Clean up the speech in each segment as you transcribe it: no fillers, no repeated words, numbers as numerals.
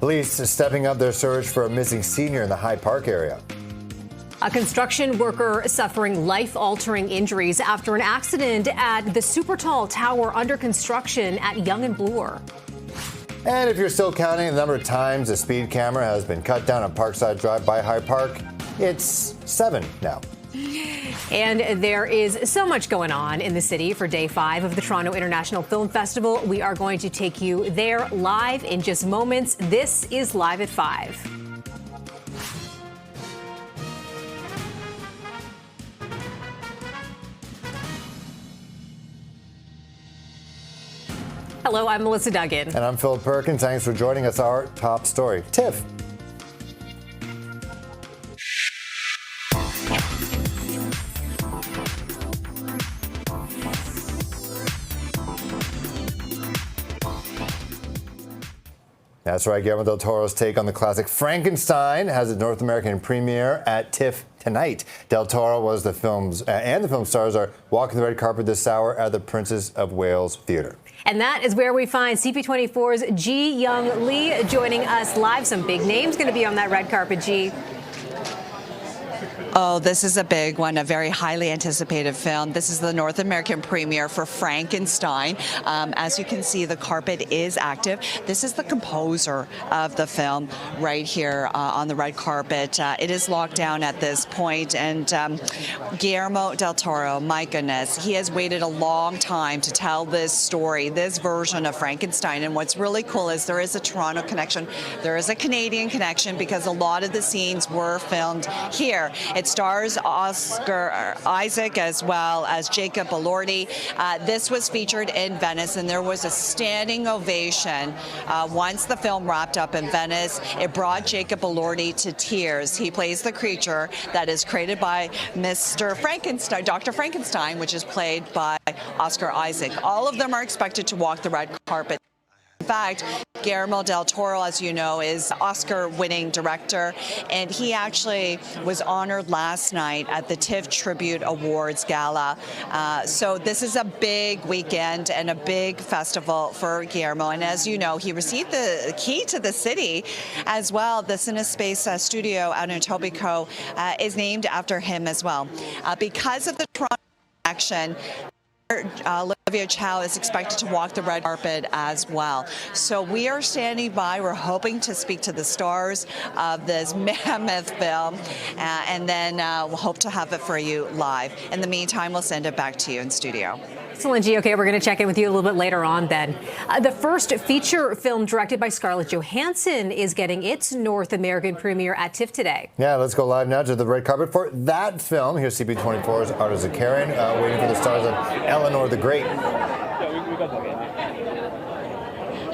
Police are stepping up their search for a missing senior in the Hyde Park area. A construction worker suffering life-altering injuries after an accident at the super tall tower under construction at Yonge and Bloor. And if you're still counting the number of times the speed camera has been cut down on Parkside Drive by Hyde Park, it's 7 now. And there is so much going on in the city for Day 5 of the Toronto International Film Festival. We are going to take you there live in just moments. This is Live at 5. Hello, I'm Melissa Duggan. And I'm Phil Perkins. Thanks for joining us. Our top story. Tiff. That's right. Guillermo del Toro's take on the classic Frankenstein has its North American premiere at TIFF tonight. Del Toro was the film's and the film stars are walking the red carpet this hour at the Princess of Wales Theatre. And that is where we find CP24's Ji Young Lee joining us live. Some big names going to be on that red carpet, Ji. Oh, this is a big one, a very highly anticipated film. This is the North American premiere for Frankenstein. As you can see, the carpet is active. This is the composer of the film right here on the red carpet. It is locked down at this point, and Guillermo del Toro, my goodness, he has waited a long time to tell this story, this version of Frankenstein. And what's really cool is there is a Toronto connection. There is a Canadian connection because a lot of the scenes were filmed here. It stars Oscar Isaac as well as Jacob Elordi. This was featured in Venice, and there was a standing ovation once the film wrapped up in Venice. It brought Jacob Elordi to tears. He plays the creature that is created by Mr. Frankenstein, Dr. Frankenstein, which is played by Oscar Isaac. All of them are expected to walk the red carpet. In fact, Guillermo del Toro, as you know, is Oscar-winning director, and he actually was honored last night at the TIFF Tribute Awards Gala. So this is a big weekend and a big festival for Guillermo. And as you know, he received the key to the city as well. The CineSpace studio out in Etobicoke is named after him as well. Because of the Toronto action, Olivia Chow is expected to walk the red carpet as well. So we are standing by. We're hoping to speak to the stars of this mammoth film, and then we'll hope to have it for you live. In the meantime, we'll send it back to you in studio. Excellent, G. Okay, we're going to check in with you a little bit later on then. The first feature film directed by Scarlett Johansson is getting its North American premiere at TIFF today. Yeah, let's go live now to the red carpet for that film. Here's CP24's Arda Zakarian waiting for the stars of Eleanor the Great.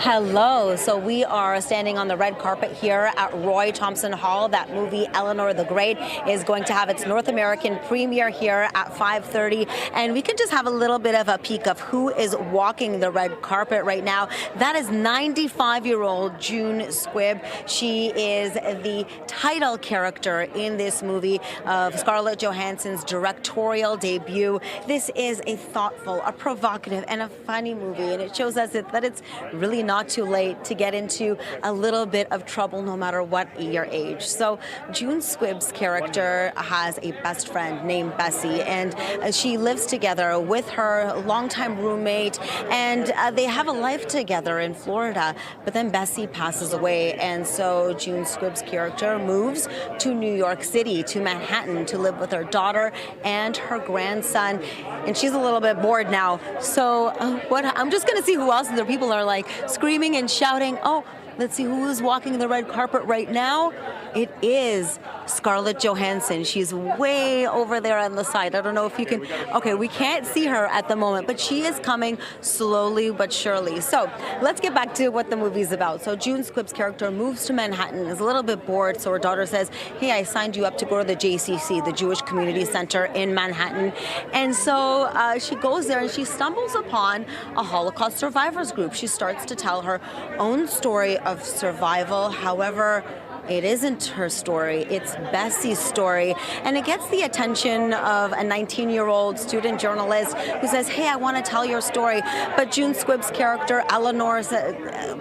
Hello. So we are standing on the red carpet here at Roy Thompson Hall. That movie, Eleanor the Great, is going to have its North American premiere here at 5:30. And we can just have a little bit of a peek of who is walking the red carpet right now. That is 95-year-old June Squibb. She is the title character in this movie of Scarlett Johansson's directorial debut. This is a thoughtful, a provocative, and a funny movie. And it shows us that it's really not too late to get into a little bit of trouble no matter what your age. So June Squibb's character has a best friend named Bessie, and she lives together with her longtime roommate, and they have a life together in Florida. But then Bessie passes away, and so June Squibb's character moves to New York City, to Manhattan, to live with her daughter and her grandson. And she's a little bit bored now. So I'm just going to see who else there. People are like screaming and shouting. Oh, let's see who is walking the red carpet right now. It is Scarlett Johansson. She's way over there on the side. I don't know if you can. Okay, we can't see her at the moment, but she is coming slowly but surely. So let's get back to what the movie's about. So June Squibb's character moves to Manhattan, is a little bit bored. So her daughter says, hey, I signed you up to go to the JCC, the Jewish Community Center in Manhattan. And so she goes there and she stumbles upon a Holocaust survivors group. She starts to tell her own story of survival. However, it isn't her story, it's Bessie's story. And it gets the attention of a 19-year-old student journalist who says, hey, I want to tell your story. But June Squibb's character, Eleanor,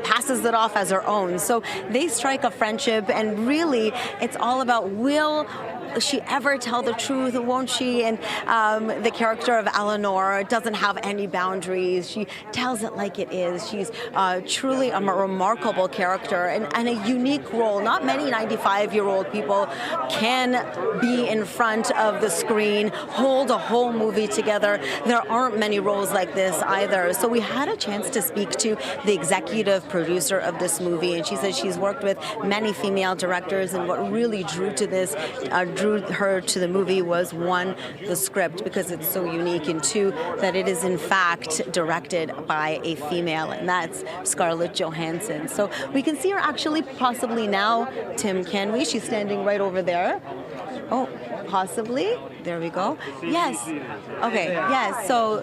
passes it off as her own. So they strike a friendship, and really it's all about, will she ever tell the truth, won't she? And the character of Eleanor doesn't have any boundaries. She tells it like it is. She's truly a remarkable character and a unique role. Not many 95-year-old people can be in front of the screen, hold a whole movie together. There aren't many roles like this either. So we had a chance to speak to the executive producer of this movie, and she says she's worked with many female directors, and what really drew her to the movie was, one, the script, because it's so unique, and two, that it is in fact directed by a female, and that's Scarlett Johansson. So we can see her actually possibly now, Tim, can we? She's standing right over there. Oh, possibly. There we go. Yes. Okay. Yes. So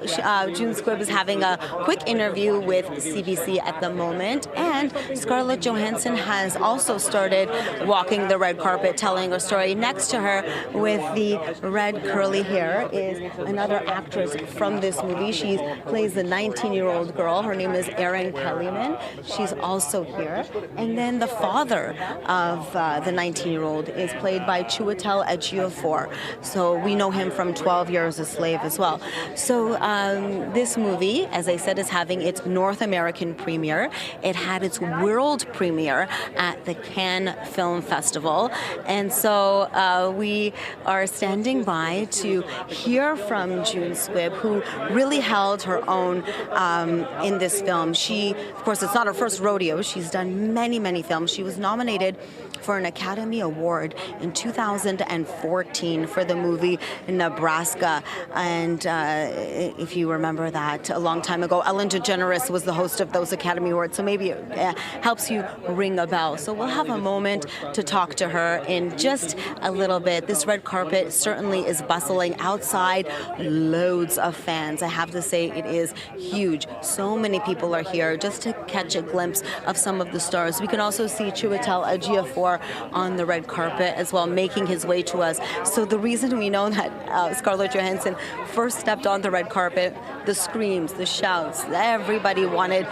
June Squibb is having a quick interview with CBC at the moment, and Scarlett Johansson has also started walking the red carpet, telling her story. Next to her, with the red curly hair, is another actress from this movie. She plays the 19-year-old girl. Her name is Erin Kellyman. She's also here. And then the father of the 19-year-old is played by Chiwetel Ejiofor. So we know him from 12 Years a Slave as well. So this movie, as I said, is having its North American premiere. It had its world premiere at the Cannes Film Festival. And so we are standing by to hear from June Squibb, who really held her own in this film. She, of course, it's not her first rodeo. She's done many, many films. She was nominated for an Academy Award in 2014 for the movie Nebraska. And if you remember that, a long time ago, Ellen DeGeneres was the host of those Academy Awards, so maybe it helps you ring a bell. So we'll have a moment to talk to her in just a little bit. This red carpet certainly is bustling. Outside, loads of fans. I have to say, it is huge. So many people are here just to catch a glimpse of some of the stars. We can also see Chiwetel Ejiofor on the red carpet as well, making his way to us. So the reason we know that Scarlett Johansson first stepped on the red carpet, the screams, the shouts, everybody wanted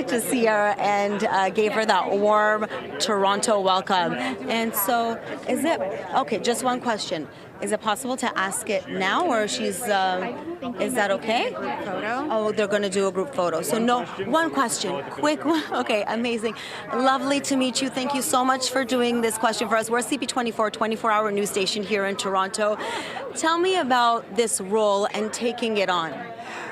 to see her and gave her that warm Toronto welcome. And so is it, okay, just one question. Is it possible to ask it now, or is that okay? Photo? Oh, they're going to do a group photo. So no, one question, quick one. Okay, amazing. Lovely to meet you. Thank you so much for doing this question for us. We're CP24, 24-hour news station here in Toronto. Tell me about this role and taking it on.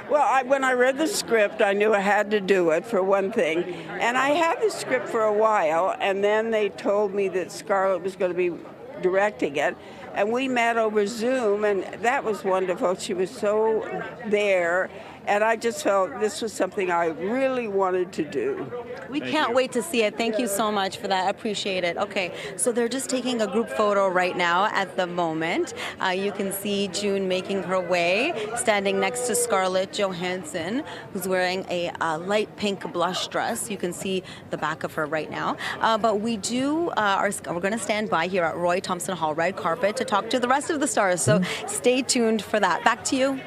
Well, when I read the script, I knew I had to do it, for one thing. And I had the script for a while, and then they told me that Scarlett was going to be directing it. And we met over Zoom, and that was wonderful. She was so there, and I just felt this was something I really wanted to do. We can't wait to see it. Thank you so much for that. I appreciate it. Okay, so they're just taking a group photo right now at the moment. You can see June making her way, standing next to Scarlett Johansson, who's wearing a light pink blush dress. You can see the back of her right now. But we we're going to stand by here at Roy Thomson Hall red carpet to talk to the rest of the stars. So stay tuned for that. Back to you.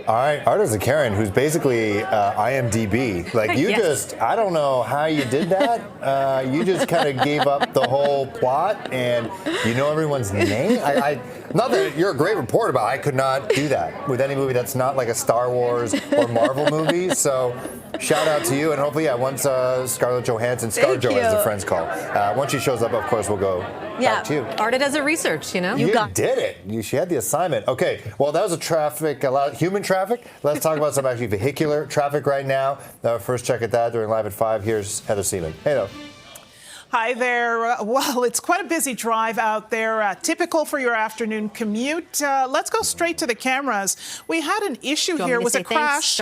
All right, Artis Karen, who's basically IMDb. Like, you just, I don't know how you did that. You just kind of gave up the whole plot, and you know everyone's name. Not that you're a great reporter, but I could not do that with any movie that's not like a Star Wars or Marvel movie. So shout out to you, and hopefully, once Scarlett Johansson, ScarJo as the friends call, once she shows up, of course, we'll go back to you. Arta does her research, you know? You did it. She had the assignment. Okay, well, that was a lot of human traffic. Let's talk about some actually vehicular traffic right now. First check at that during Live at 5. Here's Heather Seaman. Hey, though. Hi there. Well, it's quite a busy drive out there, typical for your afternoon commute. Let's go straight to the cameras. We had an issue here with a crash.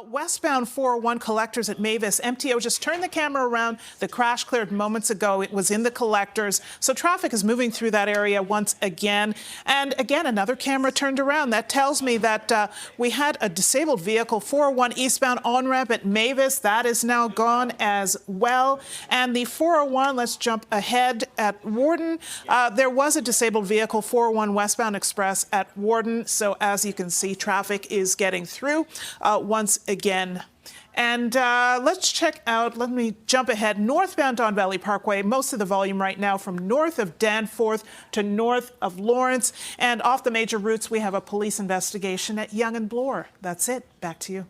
Westbound 401 collectors at Mavis. MTO just turned the camera around. The crash cleared moments ago. It was in the collectors. So traffic is moving through that area once again. And again, another camera turned around. That tells me that we had a disabled vehicle, 401 eastbound on-ramp at Mavis. That is now gone as well. And the 401, let's jump ahead at Warden. There was a disabled vehicle, 401 westbound express at Warden. So as you can see, traffic is getting through once again. And let's check out, let me jump ahead, northbound Don Valley Parkway, most of the volume right now from north of Danforth to north of Lawrence. And off the major routes, we have a police investigation at Yonge and Bloor. That's it. Back to you.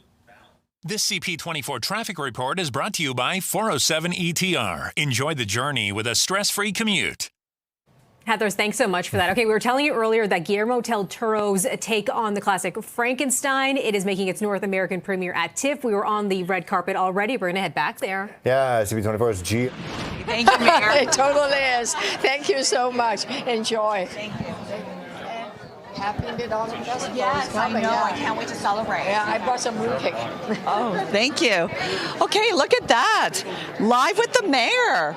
This CP24 traffic report is brought to you by 407 ETR. Enjoy the journey with a stress-free commute. Heather, thanks so much for that. Okay, we were telling you earlier that Guillermo del Toro's take on the classic Frankenstein, it is making its North American premiere at TIFF. We were on the red carpet already. We're going to head back there. Yeah, CP24's G. Thank you, Mayor. It totally is. Thank you so much. Enjoy. Thank you. Happy McDonald's Festival Yes, is coming. I know. Yeah. I can't wait to celebrate. Yeah, I brought some mooncake. Oh, thank you. Okay, look at that. Live with the mayor.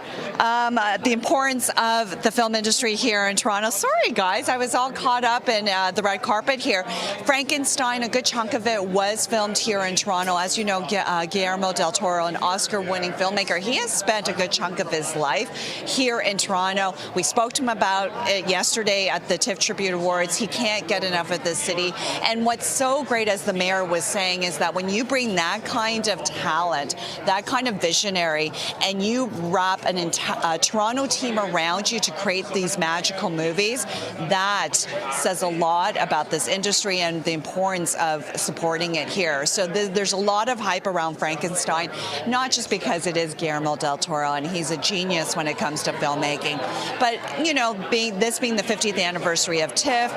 The importance of the film industry here in Toronto. Sorry, guys, I was all caught up in the red carpet here. Frankenstein, a good chunk of it was filmed here in Toronto. As you know, Guillermo del Toro, an Oscar-winning filmmaker, he has spent a good chunk of his life here in Toronto. We spoke to him about it yesterday at the TIFF Tribute Awards. He can't get enough of this city. And what's so great, as the mayor was saying, is that when you bring that kind of talent, that kind of visionary, and you wrap an entire Toronto team around you to create these magical movies, that says a lot about this industry and the importance of supporting it here. So there's a lot of hype around Frankenstein, not just because it is Guillermo del Toro and he's a genius when it comes to filmmaking, but, you know, this being the 50th anniversary of TIFF,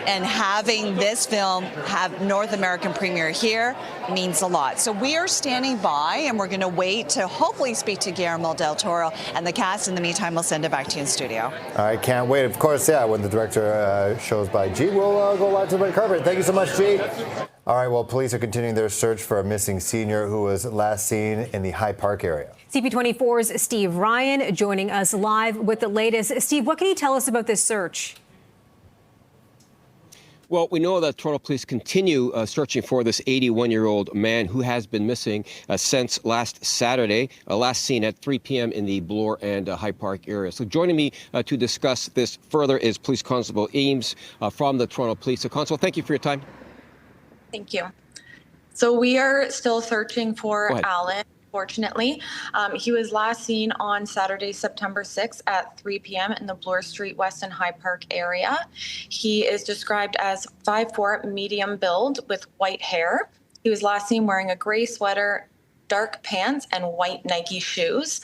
and having this film have North American premiere here means a lot. So we are standing by, and we're going to wait to hopefully speak to Guillermo del Toro and the cast. In the meantime, we'll send it back to you in studio. I can't wait. Of course, yeah, when the director shows by G, we'll go live to the red carpet. Thank you so much, G. All right, well, police are continuing their search for a missing senior who was last seen in the High Park area. CP24's Steve Ryan joining us live with the latest. Steve, what can you tell us about this search? Well, we know that Toronto police continue searching for this 81-year-old man who has been missing since last Saturday, last seen at 3 p.m. in the Bloor and High Park area. So joining me to discuss this further is Police Constable Eames from the Toronto Police. So, Constable, thank you for your time. Thank you. So we are still searching for Alan. Fortunately, he was last seen on Saturday, September 6th at 3 p.m. in the Bloor Street West and High Park area. He is described as 5'4", medium build with white hair. He was last seen wearing a gray sweater, dark pants, and white Nike shoes.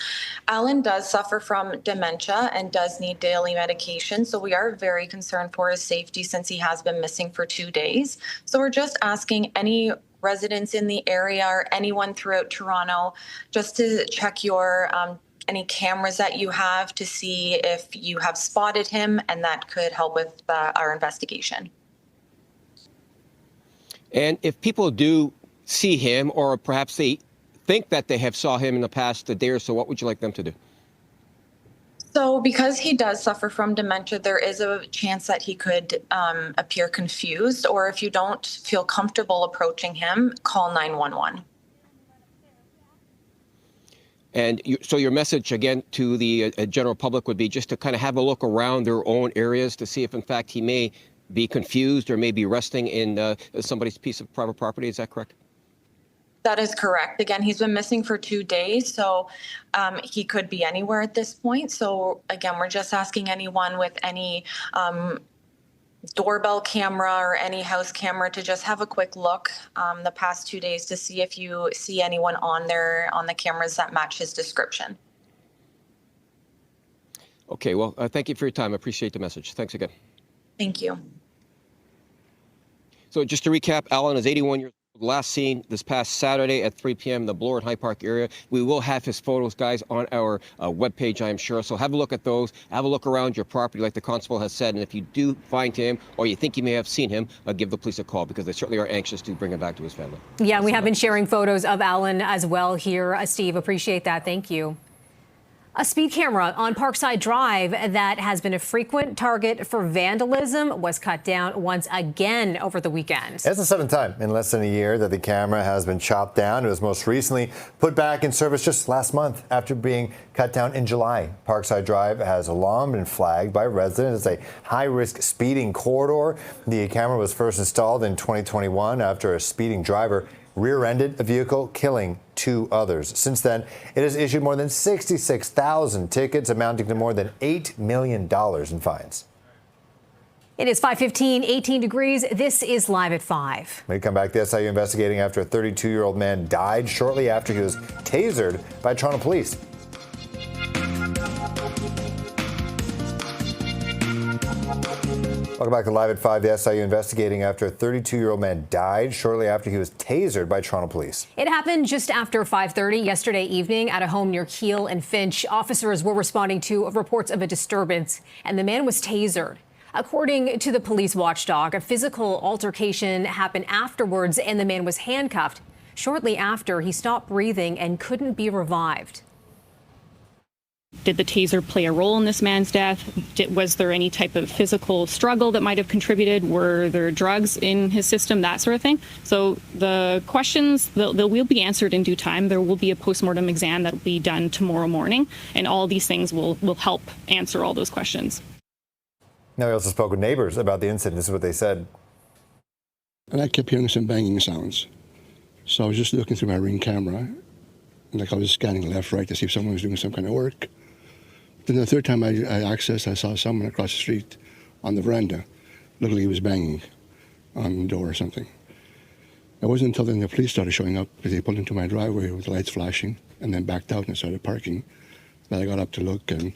Alan does suffer from dementia and does need daily medication, so we are very concerned for his safety since he has been missing for 2 days. So we're just asking any residents in the area or anyone throughout Toronto just to check your any cameras that you have to see if you have spotted him, and that could help with our investigation. And if people do see him, or perhaps they think that they have saw him in the past day or so, what would you like them to do? So because he does suffer from dementia, there is a chance that he could appear confused, or if you don't feel comfortable approaching him, call 911. And so your message, again, to the general public would be just to kind of have a look around their own areas to see if, in fact, he may be confused or may be resting in somebody's piece of private property. Is that correct? That is correct. Again, he's been missing for 2 days, so he could be anywhere at this point. So again, we're just asking anyone with any doorbell camera or any house camera to just have a quick look the past 2 days to see if you see anyone on the cameras that match his description. Okay, well, thank you for your time. I appreciate the message. Thanks again. Thank you. So just to recap, Alan is 81 years old. Last seen this past Saturday at 3 p.m. in the Bloor and High Park area. We will have his photos, guys, on our webpage, I am sure. So have a look at those. Have a look around your property, like the constable has said. And if you do find him or you think you may have seen him, give the police a call, because they certainly are anxious to bring him back to his family. Yeah, we have been sharing photos of Alan as well here. Steve, appreciate that. Thank you. A speed camera on Parkside Drive that has been a frequent target for vandalism was cut down once again over the weekend. It's the seventh time in less than a year that the camera has been chopped down. It was most recently put back in service just last month after being cut down in July. Parkside Drive has long been flagged by residents as a high-risk speeding corridor. The camera was first installed in 2021 after a speeding driver rear-ended a vehicle, killing 2 others. Since then, it has issued more than 66,000 tickets, amounting to more than $8 million in fines. It is 5:15, 18 degrees. This is Live at 5. When we come back, the SIU investigating after a 32-year-old man died shortly after he was tasered by Toronto police. Welcome back to Live at 5. The SIU investigating after a 32-year-old man died shortly after he was tasered by Toronto police. It happened just after 5:30 yesterday evening at a home near Keele and Finch. Officers were responding to reports of a disturbance, and the man was tasered. According to the police watchdog, a physical altercation happened afterwards, and the man was handcuffed. Shortly after, he stopped breathing and couldn't be revived. Did the taser play a role in this man's death? Was there any type of physical struggle that might have contributed? Were there drugs in his system? That sort of thing. So the questions, they will be answered in due time. There will be a postmortem exam that will be done tomorrow morning, and all these things will help answer all those questions. Now, we also spoke with neighbors about the incident. This is what they said. And I kept hearing some banging sounds. So I was just looking through my Ring camera, like I was scanning left, right to see if someone was doing some kind of work. Then the third time I accessed, I saw someone across the street on the veranda. Looked like he was banging on the door or something. It wasn't until then the police started showing up, because they pulled into my driveway with the lights flashing and then backed out and started parking, that I got up to look, and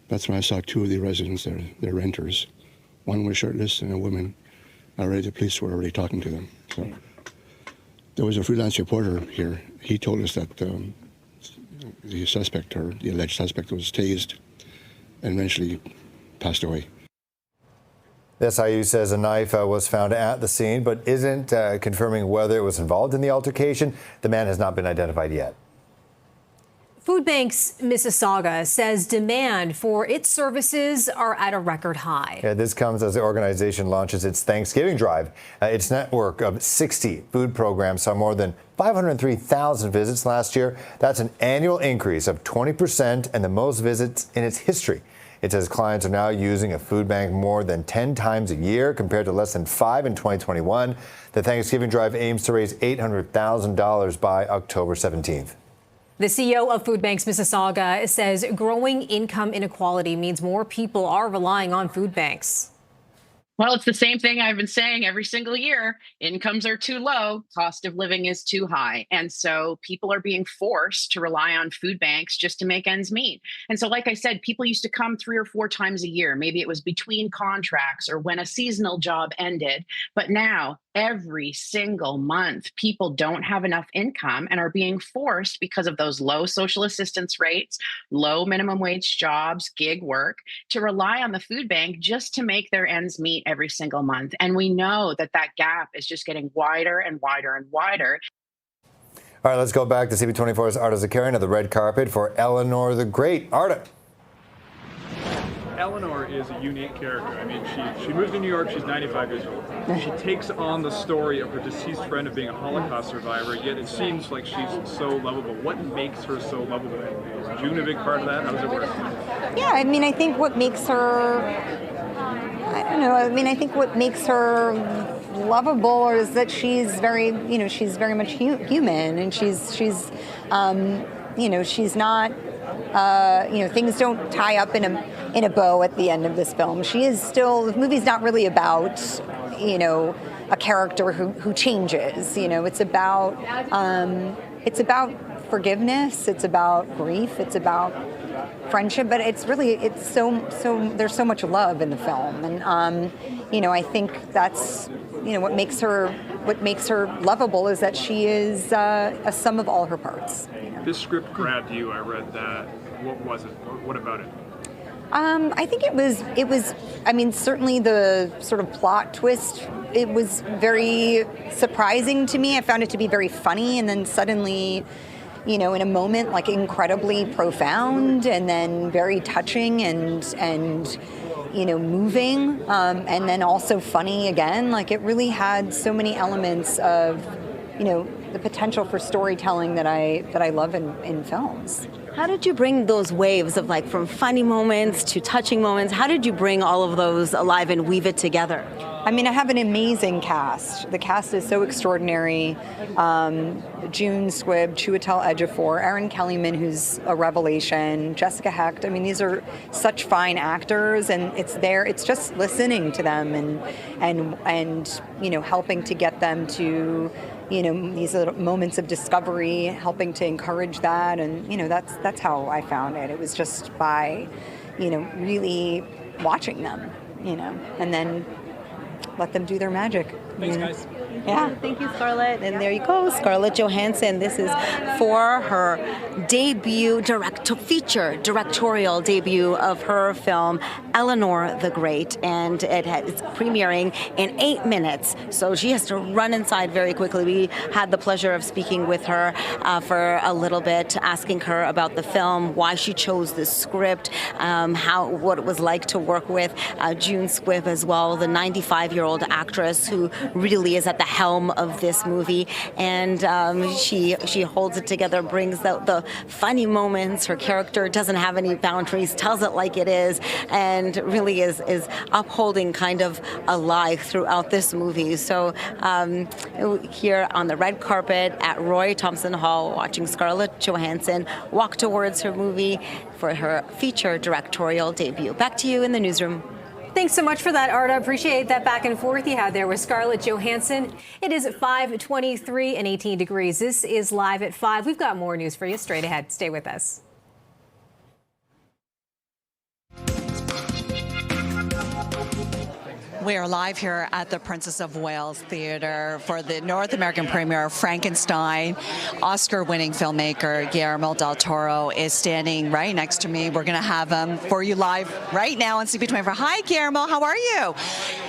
that's when I saw 2 of the residents, their renters. One was shirtless and a woman. The police were already talking to them. So there was a freelance reporter here. He told us that the suspect, or the alleged suspect, was tased and eventually passed away. The SIU says a knife was found at the scene, but isn't confirming whether it was involved in the altercation. The man has not been identified yet. Food Banks Mississauga says demand for its services are at a record high. Yeah, this comes as the organization launches its Thanksgiving drive. Its network of 60 food programs saw more than 503,000 visits last year. That's an annual increase of 20% and the most visits in its history. It says clients are now using a food bank more than 10 times a year compared to less than 5 in 2021. The Thanksgiving drive aims to raise $800,000 by October 17th. The CEO of Food Banks Mississauga says growing income inequality means more people are relying on food banks. Well, it's the same thing I've been saying every single year. Incomes are too low, cost of living is too high. And so people are being forced to rely on food banks just to make ends meet. And so, like I said, people used to come 3 or 4 times a year. Maybe it was between contracts or when a seasonal job ended. But now, every single month, people don't have enough income and are being forced, because of those low social assistance rates, low minimum wage jobs, gig work, to rely on the food bank just to make their ends meet every single month. And we know that that gap is just getting wider and wider and wider. All right, let's go back to CP24's Arda Zakarian of the red carpet for Eleanor the Great. Arda. Eleanor is a unique character. I mean, she moved to New York, she's 95 years old. She takes on the story of her deceased friend of being a Holocaust survivor, yet it seems like she's so lovable. What makes her so lovable? Is June a big part of that? How does it work? Yeah, I mean, I think what makes her, I think what makes her lovable is that she's very much human, and she's not, things don't tie up in a bow at the end of this film. She is still, the movie's not really about, a character who changes. It's about forgiveness, it's about grief, it's about friendship, but it's so there's so much love in the film, and I think that's what makes her lovable is that she is a sum of all her parts. This script grabbed you. I read that. What was it? What about it? I think it was, certainly the sort of plot twist, it was very surprising to me. I found it to be very funny, and then suddenly, in a moment like incredibly profound and then very touching and moving, and then also funny again. Like it really had so many elements of, the potential for storytelling that I love in films. How did you bring those waves of like from funny moments to touching moments? How did you bring all of those alive and weave it together? I mean, I have an amazing cast. The cast is so extraordinary. June Squibb, Chiwetel Ejiofor, Erin Kellyman, who's a revelation, Jessica Hecht. I mean, these are such fine actors, and it's just listening to them and helping to get them to these little moments of discovery, helping to encourage that, and that's how I found it. It was just by really watching them, and then let them do their magic. Thanks, guys. Yeah, thank you, Scarlett. And there you go, Scarlett Johansson. This is for her debut feature directorial debut of her film Eleanor the Great, and it's premiering in 8 minutes. So she has to run inside very quickly. We had the pleasure of speaking with her for a little bit, asking her about the film, why she chose this script, what it was like to work with June Squibb as well, the 95-year-old actress who really is at the helm of this movie, and she holds it together, brings out the funny moments. Her character doesn't have any boundaries, tells it like it is, and really is upholding kind of a lie throughout this movie. So here on the red carpet at Roy Thompson Hall, watching Scarlett Johansson walk towards her movie for her feature directorial debut. Back to you in the newsroom. Thanks so much for that, Arta. Appreciate that back and forth you had there with Scarlett Johansson. It is 5:23 and 18 degrees. This is Live at 5. We've got more news for you straight ahead. Stay with us. We are live here at the Princess of Wales Theatre for the North American premiere of Frankenstein. Oscar-winning filmmaker Guillermo del Toro is standing right next to me. We're going to have him for you live right now on CP24. Hi, Guillermo. How are you?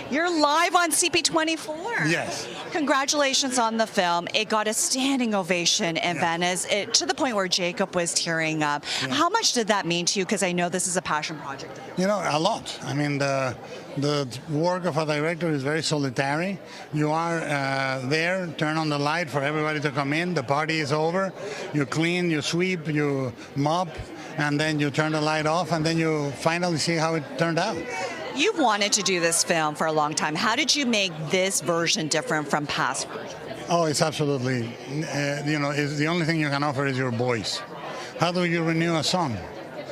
You're live on CP24. Yes. Congratulations on the film. It got a standing ovation in Venice, to the point where Jacob was tearing up. Yeah. How much did that mean to you? Because I know this is a passion project. A lot. I mean, the work of a director is very solitary. You are there, turn on the light for everybody to come in. The party is over. You clean, you sweep, you mop, and then you turn the light off, and then you finally see how it turned out. You've wanted to do this film for a long time. How did you make this version different from past versions? Oh, it's absolutely, it's the only thing you can offer is your voice. How do you renew a song?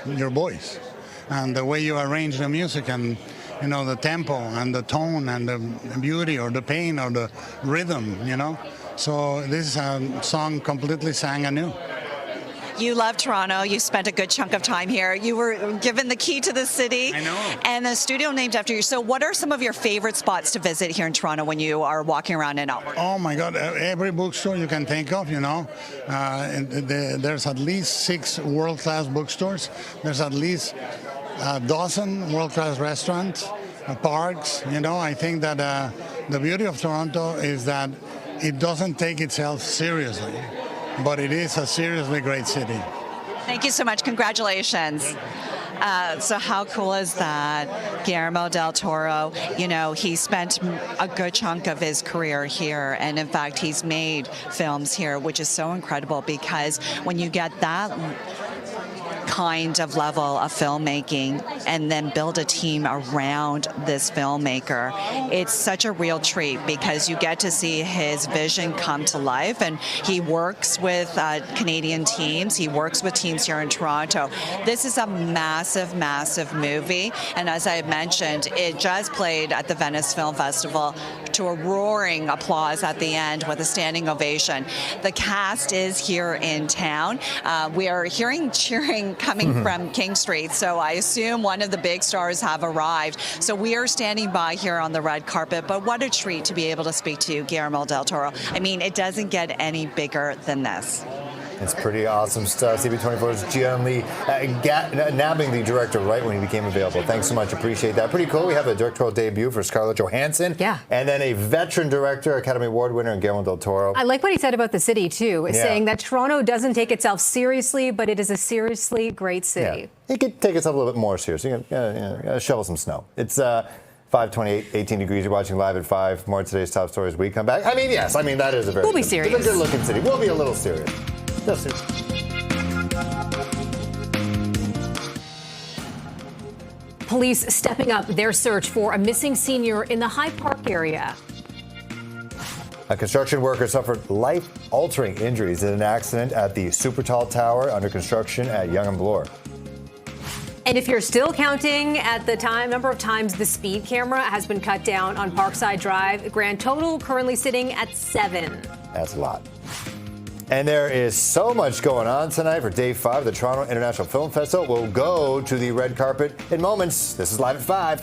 Your voice. And the way you arrange the music and, the tempo and the tone and the beauty or the pain or the rhythm, So this is a song completely sang anew. You love Toronto. You spent a good chunk of time here. You were given the key to the city. I know. And the studio named after you. So what are some of your favorite spots to visit here in Toronto when you are walking around in Albert? Oh, my God. Every bookstore you can think of, there's at least 6 world-class bookstores. There's at least a dozen world-class restaurants, parks. I think that the beauty of Toronto is that it doesn't take itself seriously. But it is a seriously great city. Thank you so much. Congratulations. So how cool is that? Guillermo del Toro, he spent a good chunk of his career here. And in fact, he's made films here, which is so incredible because when you get that kind of level of filmmaking and then build a team around this filmmaker, it's such a real treat because you get to see his vision come to life, and he works with Canadian teams, he works with teams here in Toronto. This is a massive, massive movie, and as I mentioned, it just played at the Venice Film Festival to a roaring applause at the end with a standing ovation. The cast is here in town. We are hearing cheering coming from King Street, so I assume one of the big stars have arrived. So we are standing by here on the red carpet, but what a treat to be able to speak to Guillermo del Toro. I mean, it doesn't get any bigger than this. It's pretty awesome stuff. CP24's Jian Lee nabbing the director right when he became available. Thanks so much. Appreciate that. Pretty cool. We have a directorial debut for Scarlett Johansson. Yeah. And then a veteran director, Academy Award winner, Guillermo del Toro. I like what he said about the city, too, saying that Toronto doesn't take itself seriously, but it is a seriously great city. Yeah. It could take itself a little bit more seriously. You gotta shovel some snow. It's 5:28, 18 degrees. You're watching Live at 5. More of today's top stories we come back. I mean, yes. I mean, that is a very We'll be serious. It's a good-looking city. We'll be a little serious. Just serious. Police stepping up their search for a missing senior in the Hyde Park area. A construction worker suffered life-altering injuries in an accident at the super tall tower under construction at Yonge and Bloor. And if you're still counting at the number of times the speed camera has been cut down on Parkside Drive, grand total currently sitting at 7. That's a lot. And there is so much going on tonight for Day 5 of the Toronto International Film Festival. We'll go to the red carpet in moments. This is Live at 5.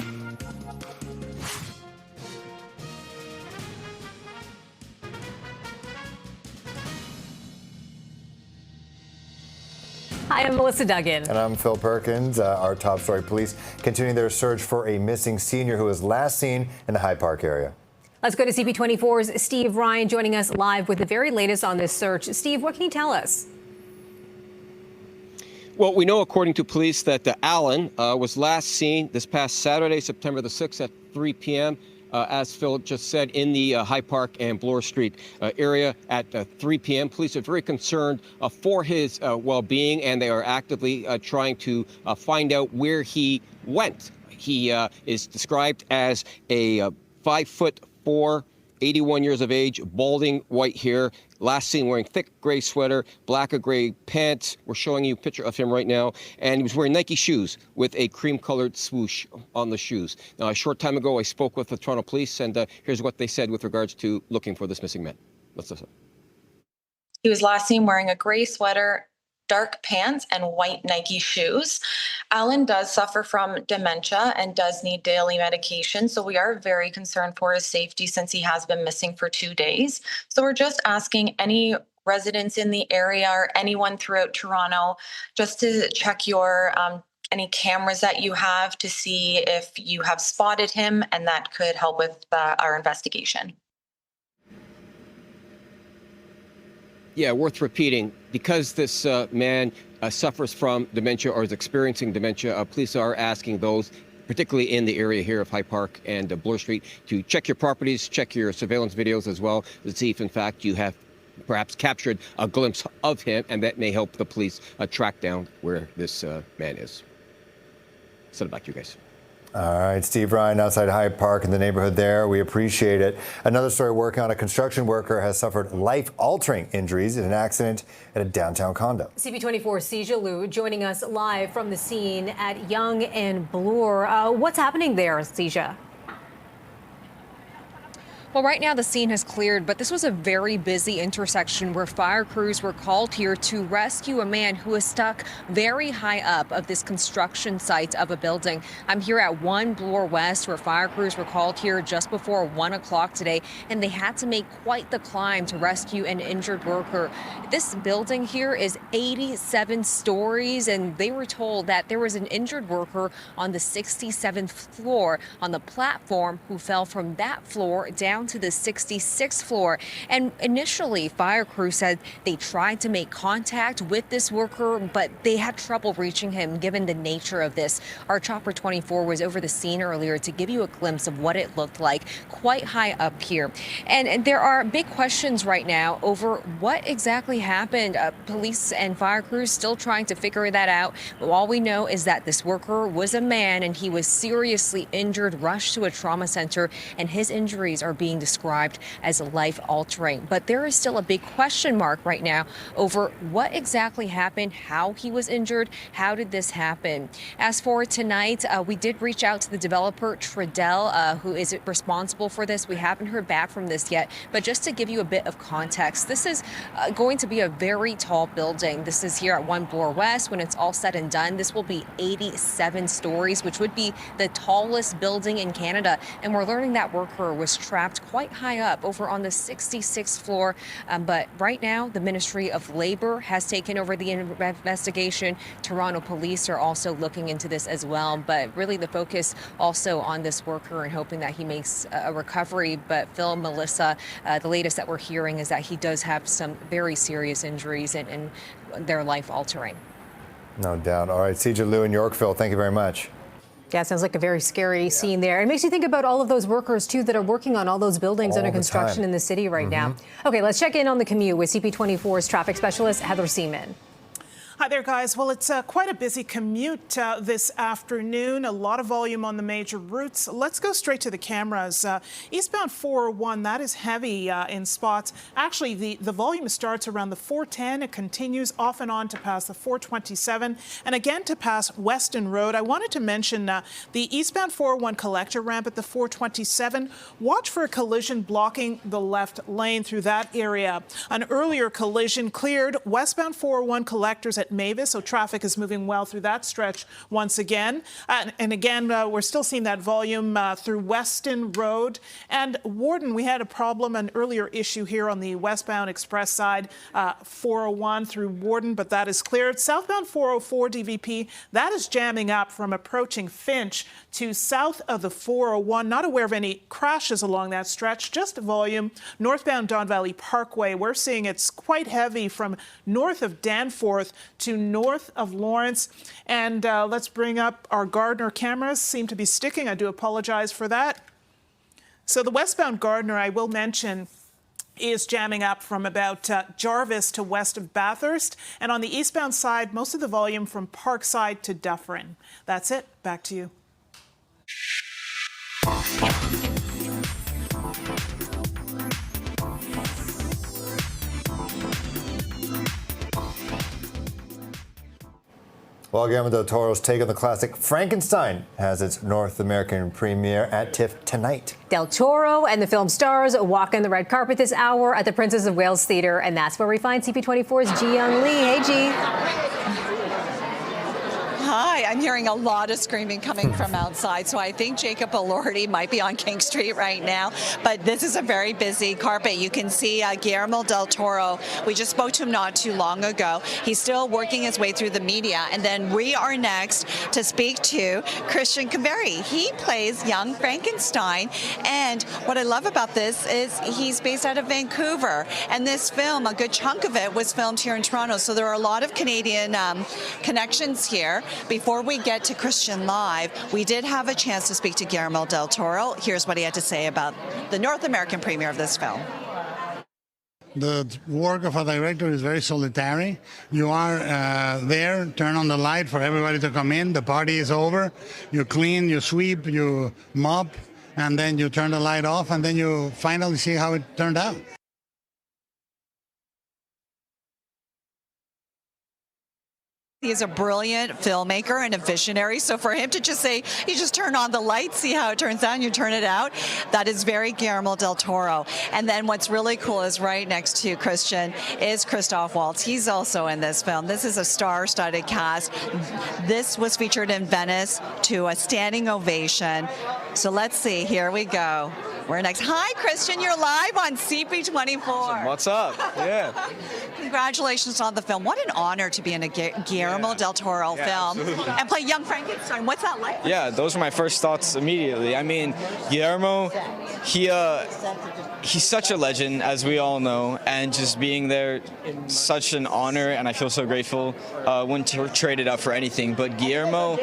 Hi, I'm Melissa Duggan. And I'm Phil Perkins. Our top story: police continuing their search for a missing senior who was last seen in the Hyde Park area. Let's go to CP24's Steve Ryan joining us live with the very latest on this search. Steve, what can you tell us? Well, we know, according to police, that Alan was last seen this past Saturday, September the 6th at 3 p.m., as Phil just said, in the Hyde Park and Bloor Street area at 3 p.m. Police are very concerned for his well-being, and they are actively trying to find out where he went. He is described as a 5'4", 81 years of age, balding, white hair, last seen wearing thick gray sweater, black or gray pants. We're showing you a picture of him right now. And he was wearing Nike shoes with a cream-colored swoosh on the shoes. Now, a short time ago, I spoke with the Toronto Police, and here's what they said with regards to looking for this missing man. Let's listen. He was last seen wearing a gray sweater, dark pants, and white Nike shoes. Alan does suffer from dementia and does need daily medication, so we are very concerned for his safety since he has been missing for 2 days. So we're just asking any residents in the area or anyone throughout Toronto just to check your any cameras that you have to see if you have spotted him, and that could help with our investigation. Yeah, worth repeating. Because this man suffers from dementia or is experiencing dementia, police are asking those, particularly in the area here of Hyde Park and Bloor Street, to check your properties, check your surveillance videos as well, to see if, in fact, you have perhaps captured a glimpse of him, and that may help the police track down where this man is. Send it back to you guys. All right, Steve Ryan outside Hyde Park in the neighborhood there. We appreciate it. Another story working on: a construction worker has suffered life-altering injuries in an accident at a downtown condo. CP24's Sija Liu joining us live from the scene at Yonge and Bloor. What's happening there, Sija? Well, right now the scene has cleared, but this was a very busy intersection where fire crews were called here to rescue a man who was stuck very high up of this construction site of a building. I'm here at 1 Bloor West, where fire crews were called here just before 1 o'clock today, and they had to make quite the climb to rescue an injured worker. This building here is 87 stories, and they were told that there was an injured worker on the 67th floor on the platform who fell from that floor down to the 66th floor. And initially, fire crew said they tried to make contact with this worker, but they had trouble reaching him given the nature of this. Our Chopper 24 was over the scene earlier to give you a glimpse of what it looked like quite high up here. And there are big questions right now over what exactly happened. Police and fire crews still trying to figure that out. All we know is that this worker was a man and he was seriously injured, rushed to a trauma center, and his injuries are being described as life-altering. But there is still a big question mark right now over what exactly happened, how he was injured, how did this happen. As for tonight, we did reach out to the developer, Tredell, who is responsible for this. We haven't heard back from this yet, but just to give you a bit of context, this is going to be a very tall building. This is here at 1 Bloor West. When it's all said and done, this will be 87 stories, which would be the tallest building in Canada. And we're learning that worker was trapped quite high up over on the 66th floor. But right now, the Ministry of Labor has taken over the investigation. Toronto police are also looking into this as well. But really the focus also on this worker and hoping that he makes a recovery. But Phil, Melissa, the latest that we're hearing is that he does have some very serious injuries and they're life-altering. No doubt. All right, CJ Lou in Yorkville, thank you very much. Yeah, sounds like a very scary scene there. It makes you think about all of those workers, too, that are working on all those buildings under construction in the city right now. Okay, let's check in on the commute with CP24's traffic specialist, Heather Seaman. Hi there, guys. Well, it's quite a busy commute this afternoon. A lot of volume on the major routes. Let's go straight to the cameras. Eastbound 401, that is heavy in spots. Actually, the volume starts around the 410. It continues off and on to pass the 427 and again to pass Weston Road. I wanted to mention the eastbound 401 collector ramp at the 427. Watch for a collision blocking the left lane through that area. An earlier collision cleared westbound 401 collectors at Mavis, so traffic is moving well through that stretch once again. And again, we're still seeing that volume through Weston Road. And Warden, we had a problem, an earlier issue here on the westbound express side, 401 through Warden, but that is cleared. Southbound 404 DVP, that is jamming up from approaching Finch to south of the 401. Not aware of any crashes along that stretch, just volume. Northbound Don Valley Parkway, we're seeing it's quite heavy from north of Danforth to north of Lawrence. And let's bring up our Gardner cameras. Seem to be sticking. I do apologize for that. So the westbound Gardner, I will mention, is jamming up from about Jarvis to west of Bathurst. And on the eastbound side, most of the volume from Parkside to Dufferin. That's it. Back to you. Well, Guillermo del Toro's take on the classic Frankenstein has its North American premiere at TIFF tonight. Del Toro and the film stars walking the red carpet this hour at the Princess of Wales Theatre, and that's where we find CP24's Ji Young Lee. Hey, Ji. Hi, I'm hearing a lot of screaming coming from outside, so I think Jacob Elordi might be on King Street right now, but this is a very busy carpet. You can see Guillermo del Toro. We just spoke to him not too long ago. He's still working his way through the media, and then we are next to speak to Christian Camberi. He plays young Frankenstein, and what I love about this is he's based out of Vancouver, and this film, a good chunk of it, was filmed here in Toronto, so there are a lot of Canadian connections here. Before we get to Christian live, we did have a chance to speak to Guillermo del Toro. Here's what he had to say about the North American premiere of this film. The work of a director is very solitary. You are there, turn on the light for everybody to come in. The party is over. You clean, you sweep, you mop, and then you turn the light off, and then you finally see how it turned out. He's a brilliant filmmaker and a visionary. So for him to just say, you just turn on the light, see how it turns out, and you turn it out, that is very Guillermo del Toro. And then what's really cool is right next to Christian is Christoph Waltz. He's also in this film. This is a star-studded cast. This was featured in Venice to a standing ovation. So let's see, here we go. We're next. Hi, Christian, you're live on CP24. What's up? Yeah. Congratulations on the film. What an honor to be in a Guillermo del Toro film and play young Frankenstein. What's that like? Yeah, those were my first thoughts immediately. I mean, Guillermo, he's such a legend, as we all know, and just being there, such an honor, and I feel so grateful. Wouldn't trade it up for anything. But Guillermo,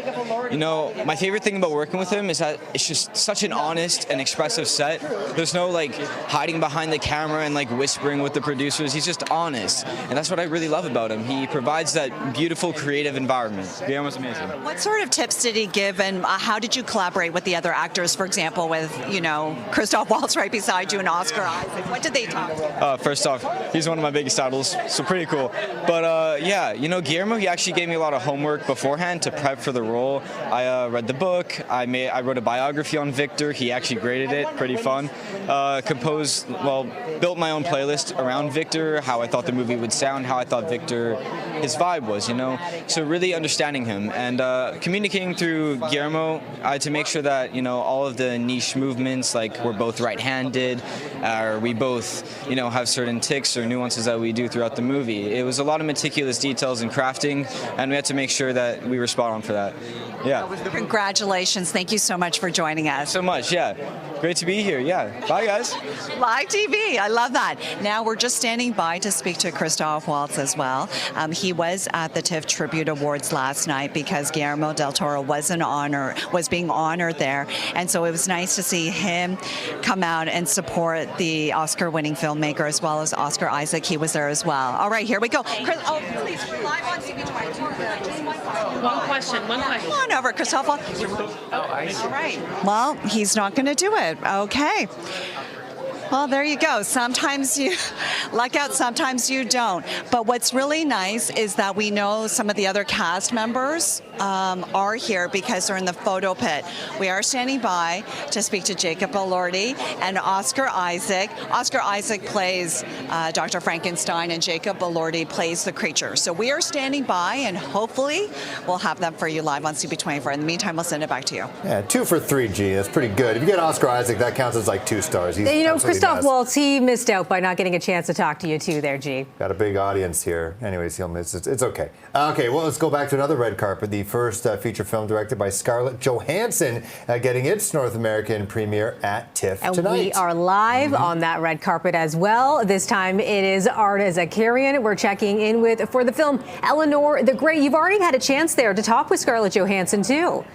you know, my favorite thing about working with him is that it's just such an honest and expressive set. There's no like hiding behind the camera and like whispering with the producers. He's just honest, and that's what I really love about him. He provides that beautiful, creative environment. Guillermo's amazing. What sort of tips did he give, and how did you collaborate with the other actors? For example, with Christoph Waltz right beside you and Oscar Isaac. What did they talk about? First off, he's one of my biggest idols, so pretty cool. But yeah, Guillermo, he actually gave me a lot of homework beforehand to prep for the role. I read the book. I wrote a biography on Victor. He actually graded it. Pretty fun. Built my own playlist around Victor, how I thought the movie would sound, how I thought Victor his vibe was, you know. So really understanding him and communicating through Guillermo to make sure that, you know, all of the niche movements, like we're both right-handed, or we both, you know, have certain tics or nuances that we do throughout the movie. It was a lot of meticulous details and crafting, and we had to make sure that we were spot on for that. Yeah. Congratulations. Thank you so much for joining us. So much, yeah. Great to be here, yeah. Bye, guys. Live TV, I love that. Now we're just standing by to speak to Christoph Waltz as well. He was at the TIFF Tribute Awards last night because Guillermo del Toro was being honored there. And so it was nice to see him come out and support the Oscar-winning filmmaker as well as Oscar Isaac. He was there as well. All right, here we go. Please, live on CP24. Just one question. Come on over, Christoph Waltz. All right. Well, he's not going to do it. Okay. Well, there you go. Sometimes you luck out, sometimes you don't. But what's really nice is that we know some of the other cast members are here because they're in the photo pit. We are standing by to speak to Jacob Elordi and Oscar Isaac. Oscar Isaac plays Dr. Frankenstein, and Jacob Elordi plays the creature. So we are standing by, and hopefully we'll have them for you live on CP24. In the meantime, we'll send it back to you. Yeah, 2 for 3, G. That's pretty good. If you get Oscar Isaac, that counts as like 2 stars. He's Christoph Waltz, he missed out by not getting a chance to talk to you too there, G. Got a big audience here. Anyways, he'll miss it. It's okay. Okay, well, let's go back to another red carpet. The first feature film directed by Scarlett Johansson getting its North American premiere at TIFF tonight. And we are live on that red carpet as well. This time it is Arda Zakarian we're checking in with for the film Eleanor the Great. You've already had a chance there to talk with Scarlett Johansson too.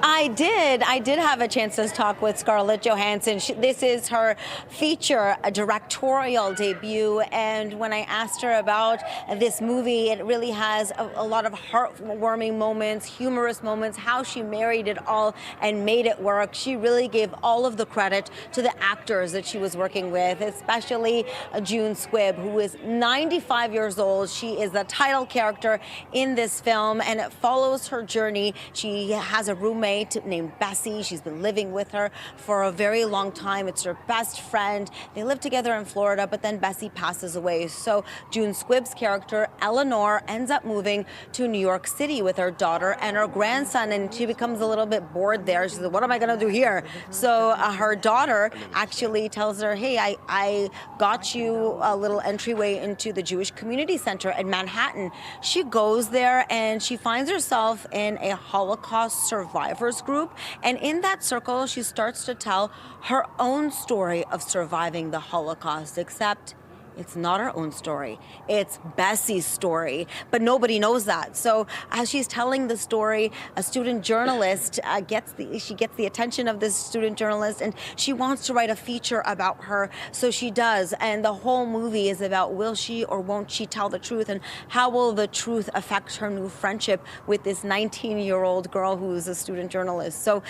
I did have a chance to talk with Scarlett Johansson. This is her feature, a directorial debut, and when I asked her about this movie, it really has a lot of heartwarming moments, humorous moments, how she married it all and made it work. She really gave all of the credit to the actors that she was working with, especially June Squibb, who is 95 years old. She is the title character in this film, and it follows her journey. She has a roommate named Bessie. She's been living with her for a very long time. It's her best friend. They live together in Florida, but then Bessie passes away. So June Squibb's character, Eleanor, ends up moving to New York City with her daughter and her grandson, and she becomes a little bit bored there. She says, what am I going to do here? So her daughter actually tells her, hey, I got you a little entryway into the Jewish Community Center in Manhattan. She goes there and she finds herself in a Holocaust survivors group, and in that circle she starts to tell her own story of surviving the Holocaust, except it's not her own story. It's Bessie's story, but nobody knows that. So as she's telling the story, a student journalist gets the attention of this student journalist, and she wants to write a feature about her. So she does, and the whole movie is about will she or won't she tell the truth, and how will the truth affect her new friendship with this 19-year-old girl who is a student journalist. So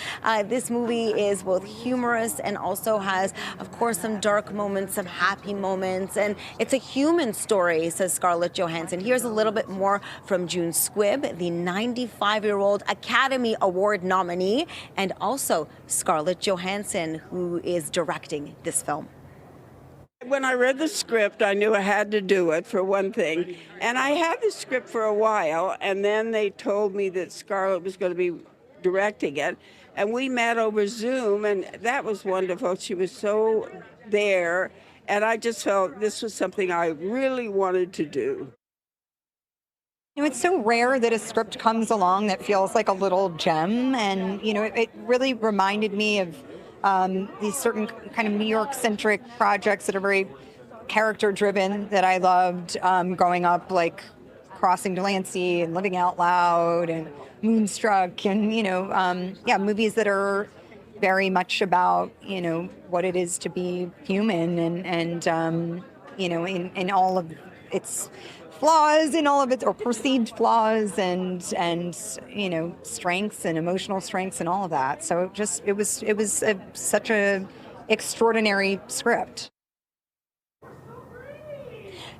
this movie is both humorous and also has, of course, some dark moments, some happy moments, and it's a human story, says Scarlett Johansson. Here's a little bit more from June Squibb, the 95-year-old Academy Award nominee, and also Scarlett Johansson, who is directing this film. When I read the script, I knew I had to do it, for one thing. And I had the script for a while, and then they told me that Scarlett was going to be directing it. And we met over Zoom, and that was wonderful. She was so there. And I just felt this was something I really wanted to do. You know, it's so rare that a script comes along that feels like a little gem. And, you know, it really reminded me of these certain kind of New York-centric projects that are very character-driven that I loved growing up, like Crossing Delancey and Living Out Loud and Moonstruck and, you know, movies that are very much about, you know, what it is to be human and you know, in all of its flaws, in all of its or perceived flaws and you know, strengths and emotional strengths and all of that. So it was such a extraordinary script.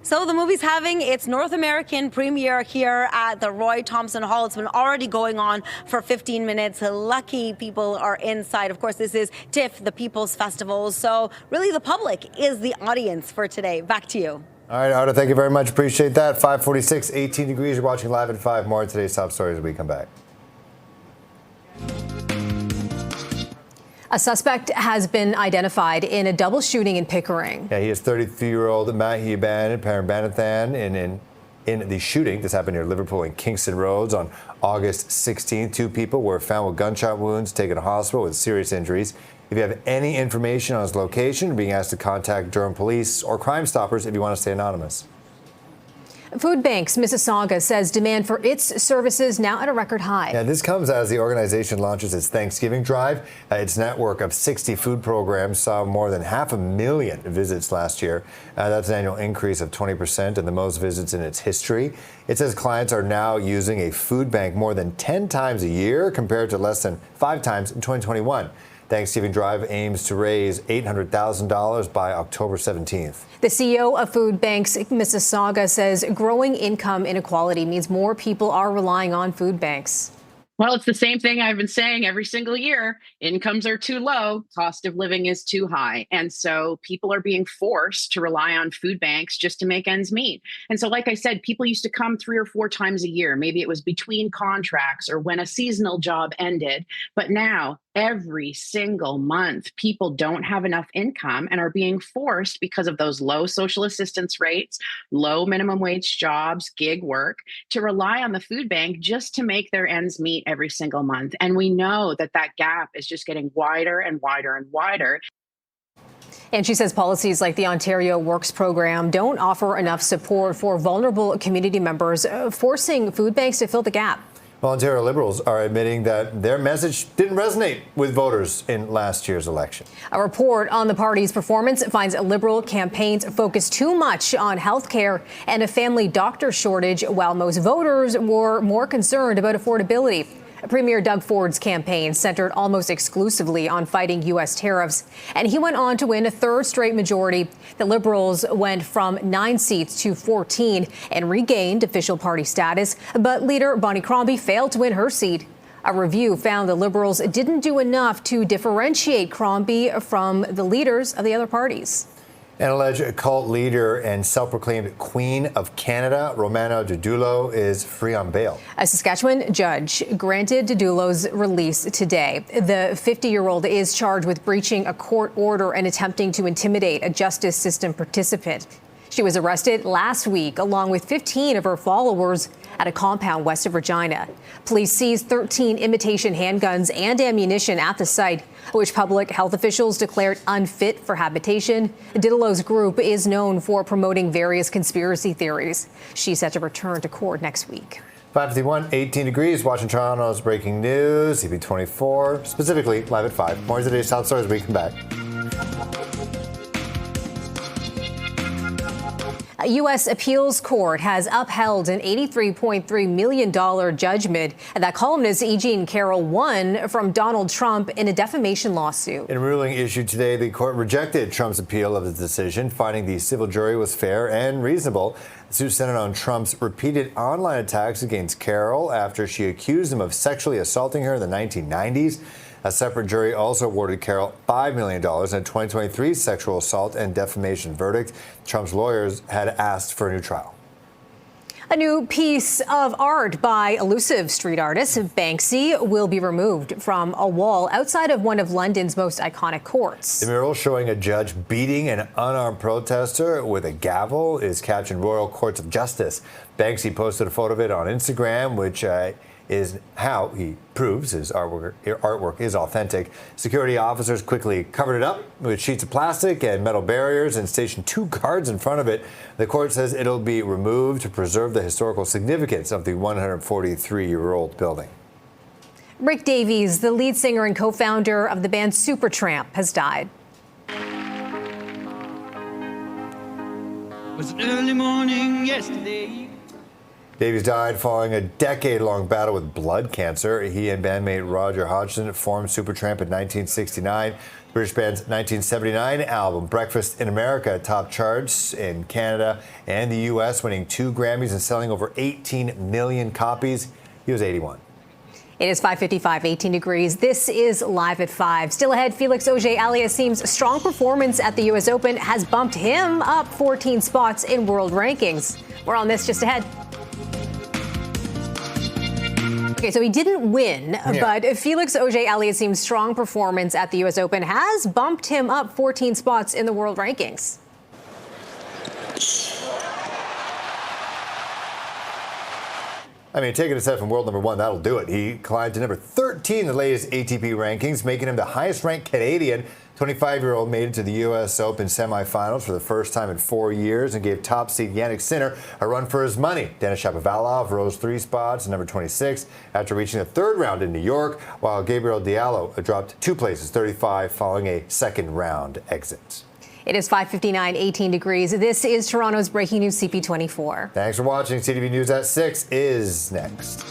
So the movie's having its North American premiere here at the Roy Thomson Hall. It's been already going on for 15 minutes. Lucky people are inside. Of course, this is TIFF, the People's Festival. So really the public is the audience for today. Back to you. All right, Arda, thank you very much. Appreciate that. 546, 18 degrees. You're watching Live at 5. More of today's top stories as we come back. A suspect has been identified in a double shooting in Pickering. Yeah, he is 33-year-old Mahi Parambanathan in the shooting. This happened near Liverpool and Kingston Roads on August 16th. 2 people were found with gunshot wounds, taken to hospital with serious injuries. If you have any information on his location, you're being asked to contact Durham Police or Crime Stoppers if you want to stay anonymous. Food Banks Mississauga says demand for its services now at a record high. Yeah, this comes as the organization launches its Thanksgiving drive. Its network of 60 food programs saw more than 500,000 visits last year. That's an annual increase of 20% and the most visits in its history. It says clients are now using a food bank more than 10 times a year compared to less than 5 times in 2021. Thanksgiving Drive aims to raise $800,000 by October 17th. The CEO of Food Banks Mississauga says growing income inequality means more people are relying on food banks. Well, it's the same thing I've been saying every single year. Incomes are too low, cost of living is too high. And so people are being forced to rely on food banks just to make ends meet. And so, like I said, people used to come 3 or 4 times a year. Maybe it was between contracts or when a seasonal job ended. But now, every single month, people don't have enough income and are being forced because of those low social assistance rates, low minimum wage jobs, gig work, to rely on the food bank just to make their ends meet every single month. And we know that that gap is just getting wider and wider and wider. And she says policies like the Ontario Works program don't offer enough support for vulnerable community members, forcing food banks to fill the gap. Well, Ontario Liberals are admitting that their message didn't resonate with voters in last year's election. A report on the party's performance finds Liberal campaigns focus too much on health care and a family doctor shortage, while most voters were more concerned about affordability. Premier Doug Ford's campaign centered almost exclusively on fighting U.S. tariffs, and he went on to win a 3rd straight majority. The Liberals went from 9 seats to 14 and regained official party status, but leader Bonnie Crombie failed to win her seat. A review found the Liberals didn't do enough to differentiate Crombie from the leaders of the other parties. An alleged cult leader and self-proclaimed Queen of Canada, Romana Didulo, is free on bail. A Saskatchewan judge granted Didulo's release today. The 50-year-old is charged with breaching a court order and attempting to intimidate a justice system participant. She was arrested last week along with 15 of her followers at a compound west of Regina. Police seized 13 imitation handguns and ammunition at the site, which public health officials declared unfit for habitation. Didulo's group is known for promoting various conspiracy theories. She's set to return to court next week. 551, 18 degrees. Watching Toronto's breaking news, CP24, specifically Live at 5. More of today's top stories when we come back. A U.S. appeals court has upheld an $83.3 million judgment that columnist E. Jean Carroll won from Donald Trump in a defamation lawsuit. In a ruling issued today, the court rejected Trump's appeal of the decision, finding the civil jury was fair and reasonable. The suit centered on Trump's repeated online attacks against Carroll after she accused him of sexually assaulting her in the 1990s. A separate jury also awarded Carroll $5 million in a 2023 sexual assault and defamation verdict. Trump's lawyers had asked for a new trial. A new piece of art by elusive street artist Banksy will be removed from a wall outside of one of London's most iconic courts. The mural showing a judge beating an unarmed protester with a gavel is captioned Royal Courts of Justice. Banksy posted a photo of it on Instagram, which is how he proves his artwork is authentic. Security officers quickly covered it up with sheets of plastic and metal barriers and stationed 2 guards in front of it. The court says it'll be removed to preserve the historical significance of the 143-year-old building. Rick Davies, the lead singer and co-founder of the band Supertramp, has died. It was an early morning yesterday. Davies died following a decade-long battle with blood cancer. He and bandmate Roger Hodgson formed Supertramp in 1969. The British band's 1979 album, Breakfast in America, topped charts in Canada and the U.S., winning 2 Grammys and selling over 18 million copies. He was 81. It is 5:55, 18 degrees. This is Live at 5. Still ahead, Felix Auger-Aliassime's strong performance at the U.S. Open has bumped him up 14 spots in world rankings. More on this just ahead. Okay, so he didn't win, but Felix Auger-Aliassime's strong performance at the U.S. Open has bumped him up 14 spots in the world rankings. I mean, taking a set from world number 1, that'll do it. He climbed to number 13 in the latest ATP rankings, making him the highest-ranked Canadian. 25-year-old made it to the U.S. Open semifinals for the first time in 4 years and gave top seed Jannik Sinner a run for his money. Denis Shapovalov rose 3 spots to number 26 after reaching the third round in New York, while Gabriel Diallo dropped 2 places, 35, following a second-round exit. It is 5:59, 18 degrees. This is Toronto's breaking news CP24. Thanks for watching. CTV News at 6 is next.